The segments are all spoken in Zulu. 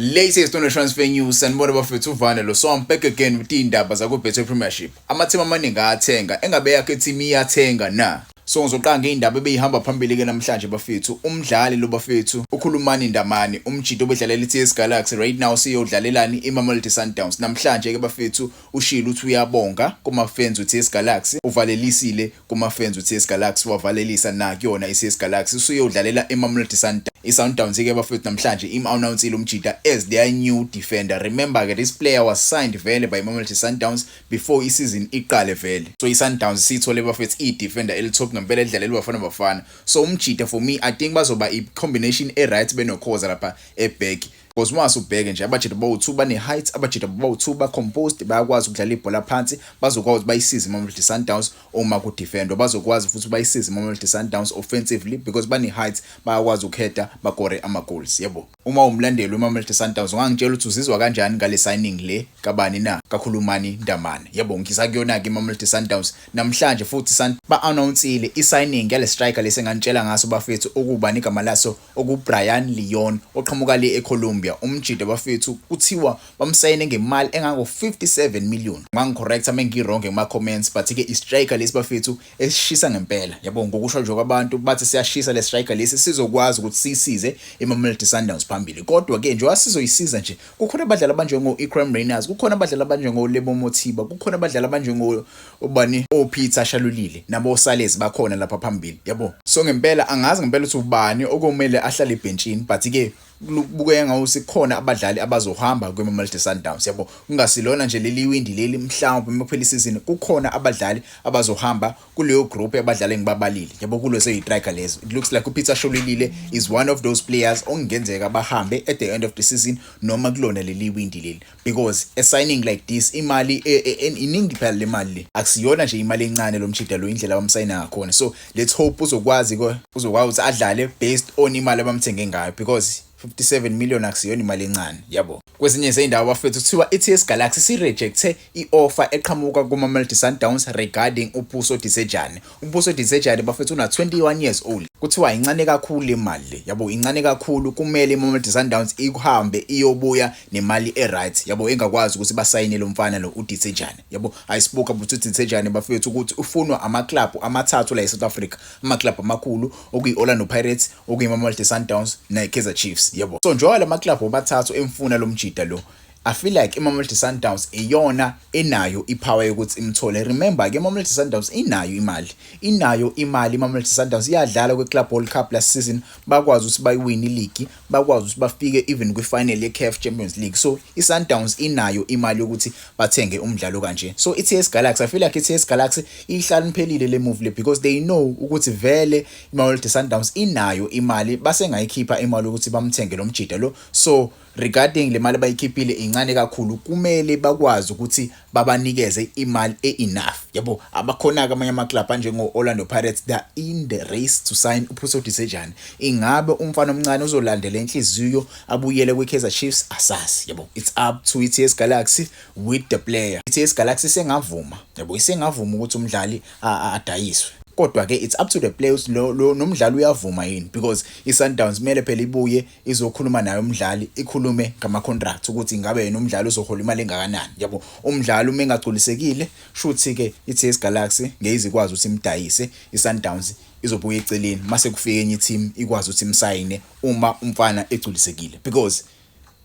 Latest on the transfer news sanibona bafethu uVane so I'm back again with indaba zakuBetway Premiership. Amathema amaningi ayathenga engabe yakhe team iyathenga na. So ngizoqanga indaba ebeyihamba phambili ke namhlanje bafethu. Umdlali lo bafethu ukhulumani Ndamani umjito obedlalela iTS Galaxy right now siyodlalelani iMamelodi Sundowns. Namhlanje ke bafethu ushilo uthi uyabonga kuma fans uTS Galaxy, uvalelisile kuma fans uTS Galaxy, wavalelisa na kuyona iTS Galaxy usuyodlalela iMamelodi Sundowns. iSundowns ke bafethu namhlanje im-announceile umjita as their new defender. Remember ke this player was signed vele by Mamelodi Sundowns before i-season iqale vele. So iSundowns sithole bafethu i-defender elitop ngempela edlalela Bafana Bafana. So umjita for me I think bazoba i-combination e-right benokhoza lapha e-back. Because once ubheke nje abajita bawu2 bane-height, abajita bawu2 ba-composed, bayakwazi ukudlala ibhola phansi, bazokwazi bayisize iMamelodi Sundowns uma ku-defend, bazokwazi futhi bayisize iMamelodi Sundowns offensively because bane-height, bayakwazi ukuheada bakore ama-goals, yebo. Uma umlandeli weMamelodi Sundowns ungangitshela ukuthi uzizwa kanjani ngale signing le kabani na kakhulumani Ndamani, yebo. Ngisakuyona-ke iMamelodi Sundowns namhlanje futhi ba-announceile i-signing yale striker lesengantshela ngaso bafethu okubani igama laso okuBryan Leon oqhamuka le eColombia. Umjida bafethu kuthiwa bamsayine ngemali engango-57 million. Ngangicorrect amengirong ngema-comments but ke i-striker lesi bafethu esishisa ngempela, yabo. Ngokusho nje kwabantu bathi siyashisa le striker lesi sizokwazi ukuthi sisize iMamelodi Sundowns phambili. Kodwa ke nje wasizoyisiza nje kukhona abadlali abanjengo-Ikram Reyners, kukhona abadlali abanjengo-Lebo Motiba, kukhona abadlali abanjengo-Obani Peter Shalulile nabo Salez bakhona lapha phambili, yabo. So ngempela angazi ngempela ukuthi ubani okumele ahlale ebhenchini but ke kubukeka ngawuthi khona abadlali abazohamba kweMamelodi Sundowns, yabo. Kungasilona nje leli windi leli mhlawumbe emapheli season kukhona abadlali abazohamba kuleyo group yabadlali engibabalile, yabo. Kulo seyi-striker lezo it looks like uPeter Shalulile is one of those players ongenzeka bahambe at the end of the season noma kulona leli windi leli because a signing like this imali iningi phela le mali le akusiyona nje imali encane lo mjida lo indlela abamsayina ngakhona. So let's hope uzokwazi ukuthi adlale based on imali abamthenge ngayo because 57 million akusiyona imali encane, yabo. Kwezinye zeindawo bafethu kuthiwa iTS Galaxy si-rejecte i-offer eqhamuka kuMamelodi Sundowns regarding uPhuso Disejane. uPhuso Disejane bafethu una 21 years old. Kuthiwa incane kakhulu imali le, yabo. Incane kakhulu, kumele iMamelodi Sundowns ihambe iyobuya nemali e-right, yabo, engakwazi ukuthi basayine lo mfana lo uDisejane, yabo. I spoke about uDisejane bafethu ukuthi ufunwa ama-club amathathu la eSouth Africa, ama-club amakhulu okuyi-Orlando Pirates, okuyi-Mamelodi Sundowns neKaizer Chiefs, yabo. So njengoba lama club obathathu emfuna lo mjida lo, I feel like iMamelodi Sundowns iyona enayo ipower yokuthi imthole. Remember ke iMamelodi Sundowns inayo imali. iMamelodi Sundowns iyadlala kweClub World Cup last season, bakwazi ukuthi bayiwin ileague, bakwazi ukuthi bafike even kwifinal yeCAF Champions League. So iSundowns inayo imali yokuthi bathenge umdlalo kanje. So iTS Galaxy, I feel like iTS Galaxy ihlala iphelile le move le because they know ukuthi vele iMamelodi Sundowns inayo imali, basengayikhipha imali ukuthi bamthenge lo mjida lo. So regarding le mali bayikhiphile incane kakhulu, kumele bakwazi ukuthi babanikeze imali enough, yabo. Abakhona amanye ama-club anjengo-Orlando Pirates, they are in the race to sign uPhuso Disejane. Ingabe umfana omncane uzolandela inhliziyo abuyele kwiKaizer Chiefs asazi, yabo. It's up to iTS Galaxy with the player. iTS Galaxy isengavuma, yabo, isengavuma ukuthi umdlali adayiswe. Kodwa ke it's up to the players nomdlali uyavuma yini because iSundowns kumele phela ibuye izokhuluma nayo umdlali, ikhulume ngama-contract ukuthi ingabe yena umdlali uzohola imali engakanani, yabo. Umdlali uma engagculisekile shuthi ke iTS Galaxy ngeyizikwazi ukuthi imdayise, iSundowns izobuya eceleni mase kufika enye team ikwazi ukuthi imsayine uma umfana egculisekile because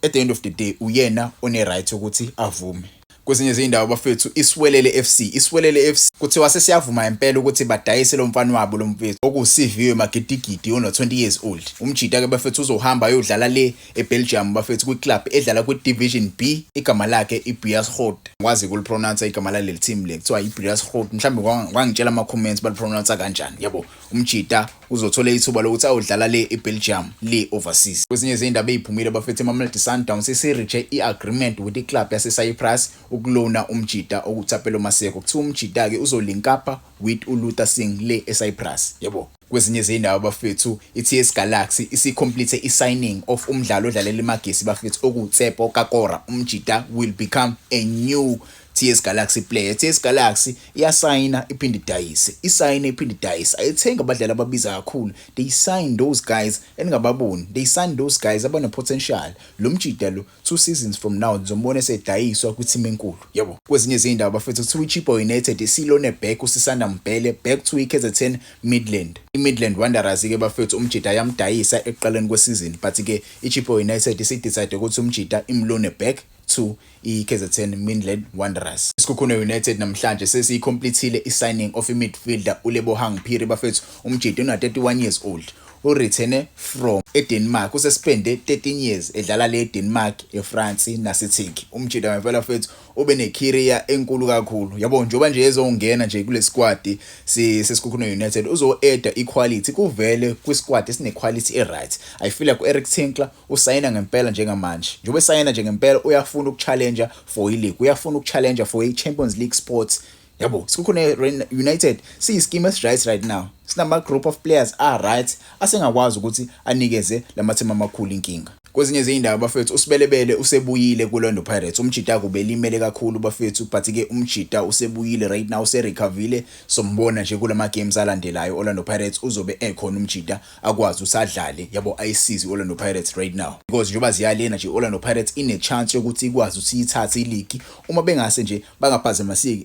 at the end of the day uyena one-right ukuthi avume. Kwezinye izindawo bafethu Iswelele FC kuthiwa sesiyavuma impela ukuthi badayise lo mfana wabo lo mfethu okusiviwe magidigidi ono 20 years old. Umjida ke bafethu uzohamba ayodlala le eBelgium bafethu kwi-club edlala kwi-Division B, igama lakhe iBeerschot. Ngwazi ukulipronounce igama laleli team le kuthiwa iBeerschot. Mhlambe wangitshela ama-comments balipronounce kanjani, yabo. Umjida uzothola ithuba lokuthi ayodlala le eBelgium le overseas. Kwezinye izindaba eziphumile bafethu iMamelodi Sundowns isi-reject i-agreement with i-club yase-Cyprus ukulona umjida okuThapelo Maseko. Kuthiwa umjida ke uzolinkapa with uLuther Singh le eCyprus, yabo. Kwezinye izindaba bafethu iTS Galaxy isi-complete i-signing of umdlalo odlalela iMagesi bafethu okuTsepo Kakora. Umjida will become a new TS Galaxy player. TS Galaxy iyasayina iphinde idayise. Isayina iphinde idayise. Ayithenga abadlali ababiza kakhulu. They sign those guys engababoni. They sign those guys abane potential. Lo mjida lo 2 seasons from now ngizombona esedayiswa kwiteam enkulu. Yabo. Kwezinye izindaba bafethu kuthiwa iChippa United isilone back uSisanda Mbele back to iKZN Midland. iMidland Wanderers ke bafethu umjida yamdayisa ekuqaleni kwesizini but ke iChippa United isidecide ukuthi umjida imlone back to iKZN Midland Wanderers. Isikhukhune United namhlanje sesiyicomplethile isigning of midfielder uLebohang Phiri bafethu umjida una 31 years old. Ureturne from eDenmark usespende 13 years edlala le eDenmark, eFrance naseTurkey. Umjida ngempela mfethu ube necareer enkulu kakhulu. Yabo njoba nje ezongena nje kule squad sesikhukhune United uzo-add equality kuvele kwisquad esine quality eright. I feel like uEric Tinkler usayina ngempela njengamanje. Njoba esayina nje ngempela uyafuna ukuchallenge for ileague, uyafuna ukuchallenge for iChampions League sports. Yabo Sikhukhune United siyischeme right now. Sinama group of players are right asengakwazi ukuthi anikeze lamathema amakhulu inkinga. Kwezinye izindaba bafethu uSibelebele usebuyile kuLorlando Pirates. Umjida kubelimele kakhulu bafethu but ke umjida usebuyile right now userecoverile. Sombona nje kulama games alandelayo Orlando Pirates uzobe ekhona umjida akwazi usadlale yabo ayisize Orlando Pirates right now because njoba ziyalena nje Orlando Pirates ine chance yokuthi ikwazi ukuthi ithathe ileague uma bengase nje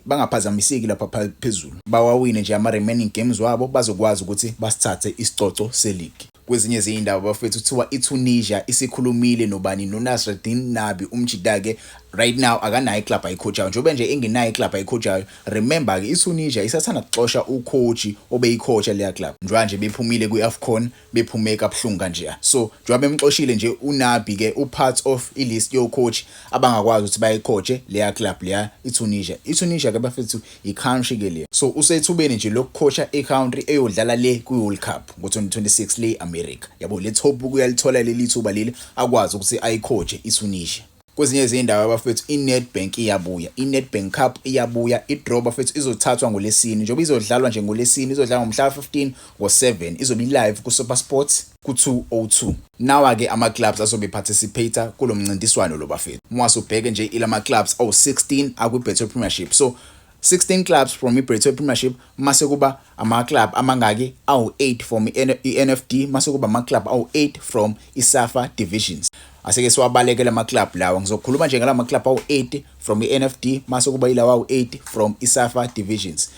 bangaphazamiseki lapha phezulu bawawine nje ama remaining games wabo bazokwazi ukuthi basithathe isicoco seleague. Kwezinye izindaba bafethu kuthiwa iTunisia isikhulumile nobani noNasreddine Nabi umjida ke right now akanayo iclub ayicoachayo njobe nje engenayo iclub ayicoachayo. Remember ke iTunisia isathana kuxosha ucoach obeyicoacha leya club njoba nje bephumile kwiAFCON bephume kabuhlungu kanje. So njoba bemxoshile nje uNabi ke upart of ilist yo coach abangakwazi ukuthi bayicoache leya club leya iTunisia. iTunisia ke bafethu icountry ke le. So usethubeni nje lokucoacha icountry eyodlala le kwiWorld Cup ngo2026 le America. Yabo let's hope ukuyalithola leli thuba leli akwazi ukuthi ayicoache iTunisia. Kwezinye izindaba bafethu iNedbank iyabuya. iNedbank Cup iyabuya. Idraw bafethu izothathwa ngolesine. Njoba izodlalwa nje ngolesine izodlalwa ngomhla 15 ngo7 izobe live ku SuperSport ku202. Nawa ke ama clubs asobe participate kulomncintiswano lo bafethu. Mwase ubheke nje ilama clubs awu16 akwiBetway Premiership. So 16 clubs from iBetway Premiership mase kuba ama club amangaki awu8 from iNFD mase kuba ama club awu8 from iSAFA divisions. Aseke siwabalekela ama club lawa ngizokhuluma nje ngala ama club awu8 from iNFD mase kuba ilawa awu8 from iSAFA divisions.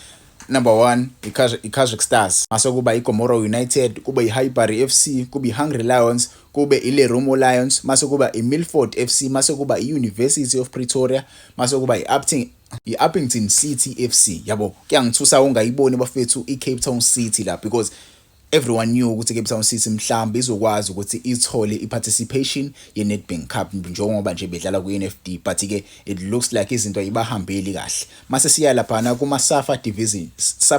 Number 1 iKazakh Stars mase kuba iGomora United, kube iHighbury FC, kube iHungry Lions, kube iLerumo Lions, mase kuba iMilford FC, mase kuba iUniversity of Pretoria, mase kuba iUppington City FC. Yabo kuyangithusa ungayiboni bafethu iCape Town City la because everyone knew ukuthi Cape Town City mhlawumbe izokwazi ukuthi ithole iparticipation yeNedbank Cup njengoba nje bedlala kuNFD but ke it looks like izinto ayibahambeli kahle. Mase siya lapha na kuma SAFA divisions.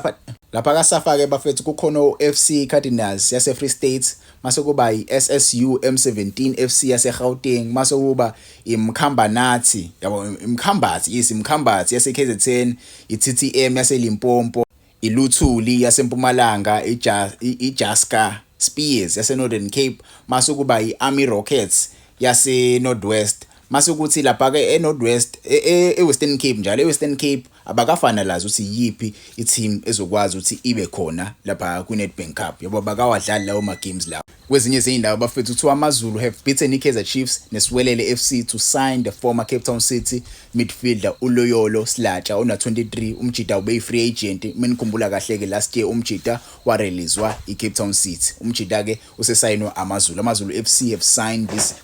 Lapha ka SAFA ke bafethu kukhona uFC Cardinals yase Free State, mase kuba iSSU M17 FC yase Gauteng, mase kuba iMkhambanathi yabo iMkhambathi yase KZN, iTTM yase Limpopo, iLuthuli yaseMpumalanga, iJaska Spears yase Northern Cape, mase kuba iArmy Rockets yase Northwest, mase kuthi lapha ke eNorthwest eWestern Cape njalo eWestern Cape abakafana lazo ukuthi yipi iteam ezokwazi ukuthi ibe khona lapha kuNedbank Cup. Yabo bakawadlali lawo ma games lawo. Kwezinye izindaba bafethu kuthiwa AmaZulu have beaten iKaizer Chiefs neSiwelele FC to sign the former Cape Town City midfielder uLoyolo Slacha ona 23. Umjida ube free agent menikhumbula kahle ke last year umjida wa releasewa iCape Town City. Umjida ke usesayinwa AmaZulu FC have signed this